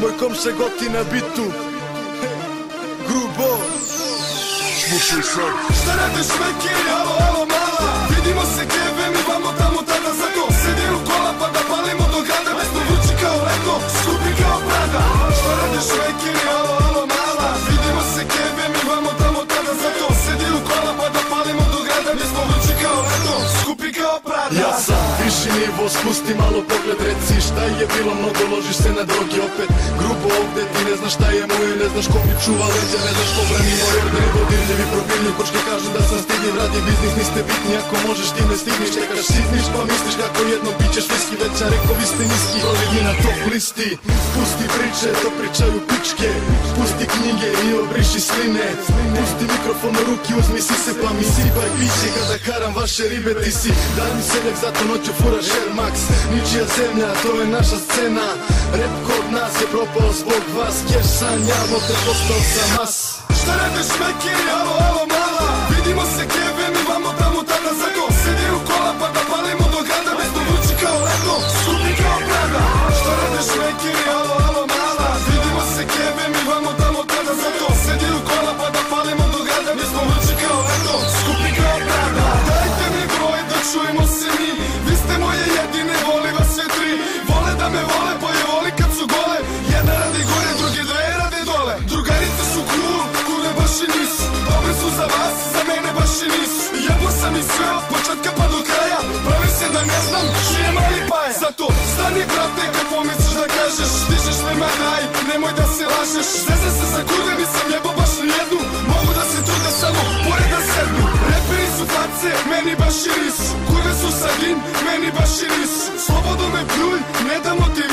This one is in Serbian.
Moj komšija Goti na bitu. Grubo. Slušaj sad. Šta radiš meki, alo, alo, mala? Vidimo se keve, mi vamo tamo tada za to. Sedi u kola pa da palimo do grada. Bez to vrući kao leto, skupi kao brada. Šta radiš meki, alo, alo, mala? Vidimo se keve, mi vamo tamo tada za to. Sedi u kola pa da palimo do grada. Bez to vrući kao leto, skupi kao brada. Ja sam viši nivo, spusti malo pogled, reci šta je bilo mnogo, ložiš se na drogi opet. Grubo ovde, ti ne znaš šta je moje, ne znaš ko mi čuva leđa, ne znaš ko brani moj orden. Dodirljivi probilju, kočke kažu da sam stidljiv, radi biznis, niste bitni, ako možeš ti ne stigniš. Čekaš sitniš pa misliš kako jednom pićeš viski, veća reko vi ste niski, prolivi na top listi. Pusti priče, to pričaju pičke, pusti knjige i obriši sline. Pusti mikrofon u ruki, uzmi sise pa mi sipaj piće, kada karam vaše ribe ti si. Daj mi seljak, zato noću furaš Air Max, ničija zemlja, to je naša scena. Rap kod nas je propao zbog vas, keš sanjamo te postao sam mas. Šta radiš meki, alo, alo, mala? Vidimo se keve, mi vamo tamo tada za to. Sedi u kola pa da palimo do grada. Bez to vrući kao leto, skupi kao brada. Šta radiš meki, alo, alo, mala? Vidimo se keve, mi vamo tamo tada za to. Sedi u kola pa da palimo do grada. Bez to vrući kao leto, skupi kao brada. Dajte mi broj da čujemo se mi. Vi ste moje jedine, voli vas sve tri. Vole da me vole, pa je voli kad su gole. Jedna radi gore, druge dve rade dole. Drugarice su cool, kurve baš i nisu. Dobre su za vas, za mene baš i nisu. Jebo sam i sve od početka pa do kraja. Pravi se da ne znam, čije mali paja. Zato stani brate kad pomisliš da kažeš. Dižeš me ma daj, nemoj da se lažeš. Zeze se za kurve, nisam jebo baš ni jednu. Mogu da se trude samo, pored da sednu. Reperi su face, meni baš i nisu. Kurve su sagin, meni baš i nisu. Slobodno me pljuj, ne damo ti